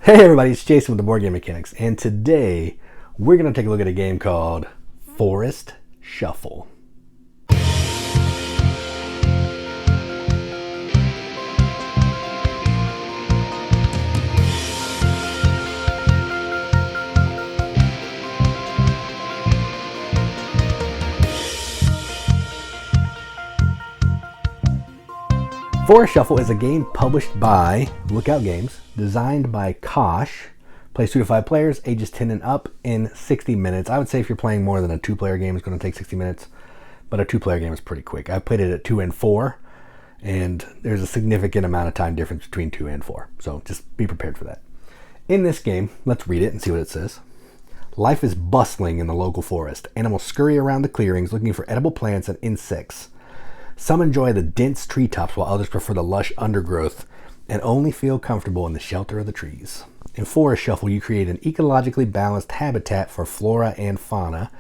Hey everybody, it's Jason with the Board Game Mechanics, and today we're going to take a look at a game called Forest Shuffle. Forest Shuffle is a game published by Lookout Games, designed by Kosh, plays 2 to 5 players, ages 10 and up, in 60 minutes. I would say if you're playing more than a 2-player game, it's going to take 60 minutes, but a 2-player game is pretty quick. I played it at 2 and 4, and there's a significant amount of time difference between 2 and 4, so just be prepared for that. In this game, let's read it and see what it says. Life is bustling in the local forest. Animals scurry around the clearings looking for edible plants and insects. Some enjoy the dense treetops while others prefer the lush undergrowth and only feel comfortable in the shelter of the trees. In Forest Shuffle, you create an ecologically balanced habitat for flora and fauna.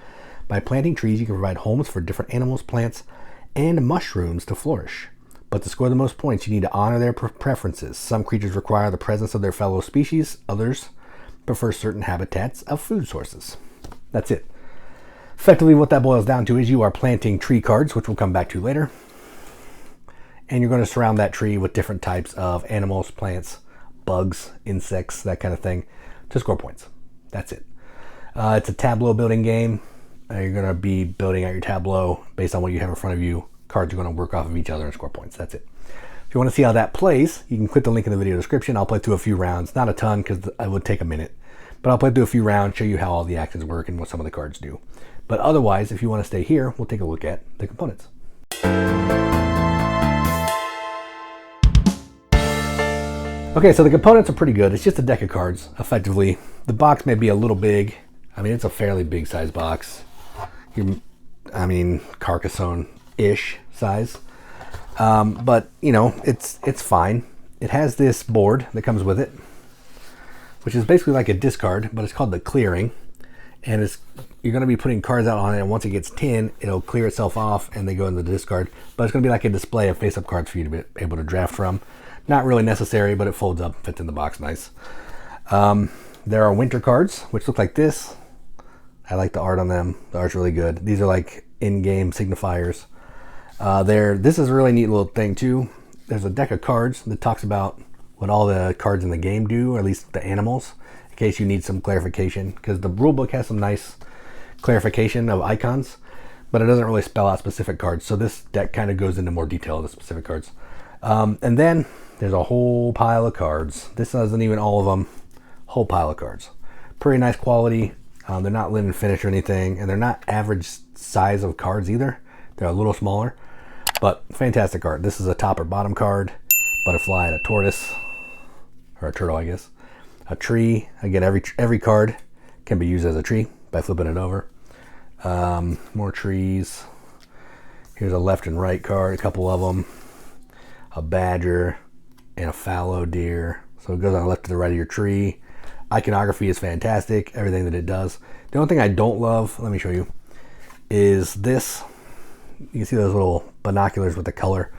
By planting trees, you can provide homes for different animals, plants, and mushrooms to flourish. But to score the most points, you need to honor their preferences. Some creatures require the presence of their fellow species. Others prefer certain habitats of food sources. That's it. Effectively, what that boils down to is you are planting tree cards, which we'll come back to later. And you're going to surround that tree with different types of animals, plants, bugs, insects, that kind of thing, to score points. That's it. It's a tableau building game. You're going to be building out your tableau based on what you have in front of you. Cards are going to work off of each other and score points. That's it. If you want to see how that plays, you can click the link in the video description. I'll play through a few rounds. Not a ton because it would take a minute. But I'll play through a few rounds, show you how all the actions work and what some of the cards do. But otherwise, if you want to stay here, we'll take a look at the components. Okay, so the components are pretty good. It's just a deck of cards, effectively. The box may be a little big. I mean, it's a fairly big size box. Carcassonne-ish size. But, you know, it's fine. It has this board that comes with it, which is basically like a discard, but it's called the clearing. And you're going to be putting cards out on it, and once it gets 10, it'll clear itself off, and they go in the discard. But it's going to be like a display of face-up cards for you to be able to draft from. Not really necessary, but it folds up, fits in the box nice. There are winter cards, which look like this. I like the art on them. The art's really good. These are like in-game signifiers. This is a really neat little thing too. There's a deck of cards that talks about what all the cards in the game do, or at least the animals, in case you need some clarification, because the rulebook has some nice clarification of icons, but it doesn't really spell out specific cards. So this deck kind of goes into more detail of the specific cards. And then there's a whole pile of cards. This isn't even all of them. Whole pile of cards. Pretty nice quality. They're not linen finish or anything, and they're not average size of cards either. They're a little smaller, but fantastic art. This is a top or bottom card. Butterfly and a tortoise, or a turtle, I guess. A tree. Again, every card can be used as a tree by flipping it over. More trees. Here's a left and right card, a couple of them. A badger and a fallow deer. So it goes on the left to the right of your tree. Iconography is fantastic, everything that it does. The only thing I don't love, let me show you, is this. You can see those little binoculars with the color.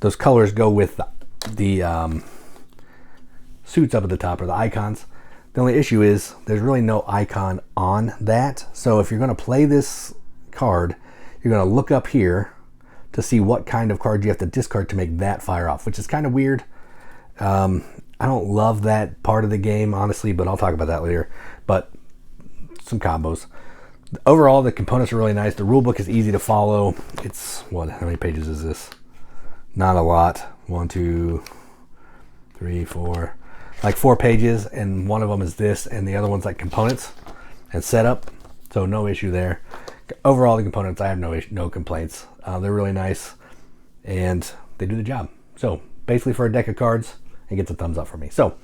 Those colors go with the suits up at the top, or the icons. The only issue is there's really no icon on that. So if you're going to play this card, you're going to look up here to see what kind of card you have to discard to make that fire off, which is kind of weird. I don't love that part of the game, honestly, but I'll talk about that later. But some combos. Overall, the components are really nice. The rulebook is easy to follow. It's, how many pages is this? Not a lot. 1, 2, 3, 4. Like 4 pages, and one of them is this, and the other one's like components and setup. So no issue there. Overall, the components, I have no complaints. They're really nice, and they do the job. So basically, for a deck of cards, it gets a thumbs up for me. So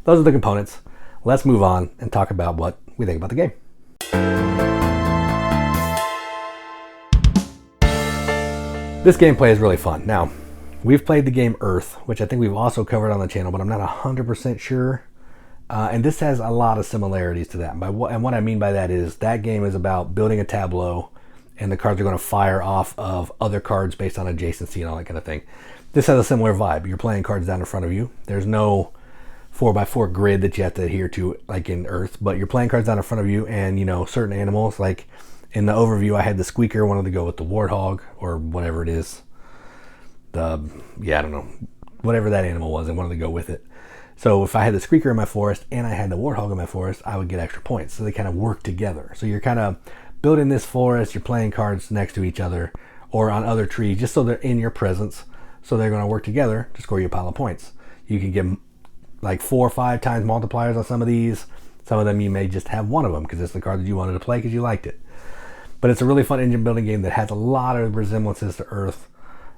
those are the components. Let's move on and talk about what we think about the game. This gameplay is really fun. Now, we've played the game Earth, which I think we've also covered on the channel, but I'm not 100% sure. And this has a lot of similarities to that. And what I mean by that is that game is about building a tableau, and the cards are going to fire off of other cards based on adjacency and all that kind of thing. This has a similar vibe. You're playing cards down in front of you. There's no 4x4 grid that you have to adhere to, like in Earth, but you're playing cards down in front of you, and you know, certain animals, like in the overview I had the squeaker, wanted to go with the warthog or whatever it is, I don't know, whatever that animal was, I wanted to go with it. So if I had the squeaker in my forest and I had the warthog in my forest, I would get extra points. So they kind of work together. So you're kind of building this forest, you're playing cards next to each other or on other trees, just so they're in your presence. So they're going to work together to score you a pile of points. You can get like 4 or 5 times multipliers on some of these. Some of them you may just have one of them because it's the card that you wanted to play because you liked it. But it's a really fun engine building game that has a lot of resemblances to Earth.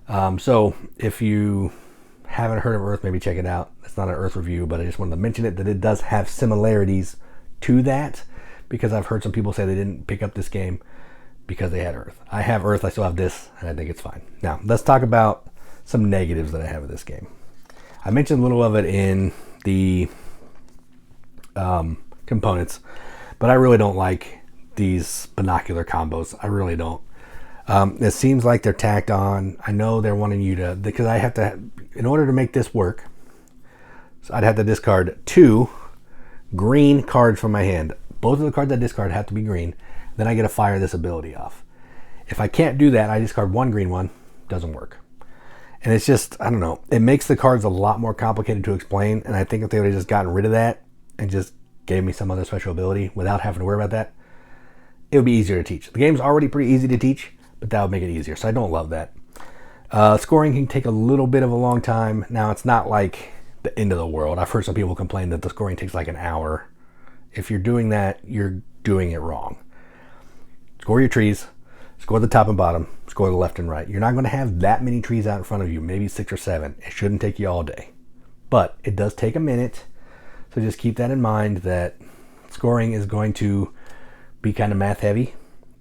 So if you haven't heard of Earth, maybe check it out. It's not an Earth review, but I just wanted to mention it, that it does have similarities to that, because I've heard some people say they didn't pick up this game because they had Earth. I have Earth, I still have this, and I think it's fine. Now, let's talk about some negatives that I have with this game. I mentioned a little of it in the components, but I really don't like these binocular combos. I really don't. It seems like they're tacked on. I know they're wanting you to, because I have to, in order to make this work, so I'd have to discard 2 green cards from my hand. Both of the cards I discard have to be green. Then I get to fire this ability off. If I can't do that, I discard 1 green one. Doesn't work. And it's just, I don't know. It makes the cards a lot more complicated to explain. And I think if they would have just gotten rid of that and just gave me some other special ability without having to worry about that, it would be easier to teach. The game's already pretty easy to teach, but that would make it easier. So I don't love that. Scoring can take a little bit of a long time. Now, it's not like the end of the world. I've heard some people complain that the scoring takes like an hour. If you're doing that, you're doing it wrong. Score your trees, score the top and bottom, score the left and right. You're not going to have that many trees out in front of you, maybe 6 or 7. It shouldn't take you all day, but it does take a minute. So just keep that in mind, that scoring is going to be kind of math heavy.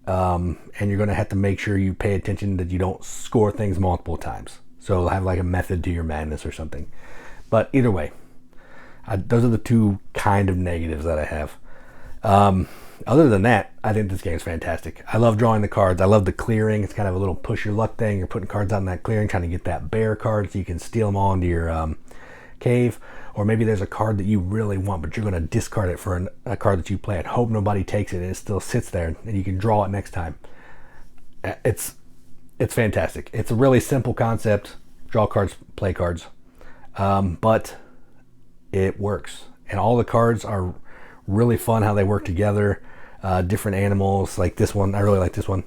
And you're going to have to make sure you pay attention that you don't score things multiple times. So have like a method to your madness or something. But either way, those are the 2 kind of negatives that I have. Other than that, I think this game is fantastic. I love drawing the cards. I love the clearing. It's kind of a little push your luck thing. You're putting cards out in that clearing, trying to get that bear card so you can steal them all into your cave. Or maybe there's a card that you really want, but you're going to discard it for a card that you play and hope nobody takes it, and it still sits there and you can draw it next time. It's fantastic. It's a really simple concept. Draw cards, play cards. But it works. And all the cards are really fun how they work together. Different animals, like this one. I really like this one.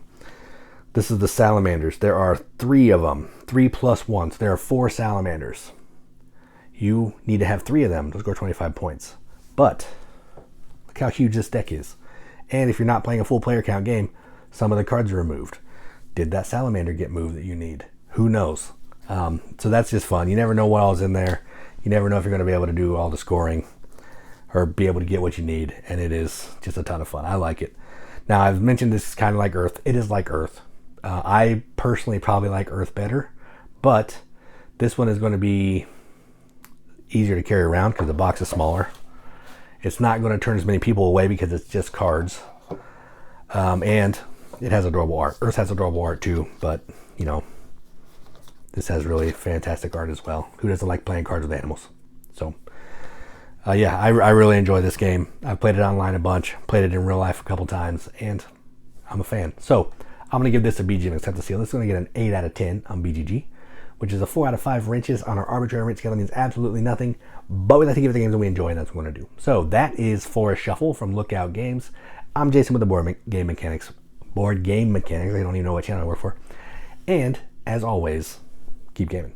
This is the salamanders. There are 3 of them. 3 plus 1. So there are 4 salamanders. You need to have 3 of them to score 25 points. But look how huge this deck is. And if you're not playing a full player count game, some of the cards are removed. Did that salamander get moved that you need? Who knows? So that's just fun. You never know what all's in there. You never know if you're going to be able to do all the scoring or be able to get what you need. And it is just a ton of fun. I like it. Now, I've mentioned this is kind of like Earth. It is like Earth. I personally probably like Earth better, but this one is going to be easier to carry around because the box is smaller. It's not going to turn as many people away because it's just cards. And it has adorable art. Earth has adorable art too, but you know, this has really fantastic art as well. Who doesn't like playing cards with animals? So yeah, I really enjoy this game. I've played it online a bunch, played it in real life a couple times, and I'm a fan. So I'm going to give this a BGM accept the seal. This is going to get an 8 out of 10 on BGG, which is a 4 out of 5 wrenches on our arbitrary wrench scale. That means absolutely nothing, but we like to give it the games that we enjoy, and that's what we're going to do. So that is Forest Shuffle from Lookout Games. I'm Jason with the Board Game Mechanics. I don't even know what channel I work for. And as always, keep gaming.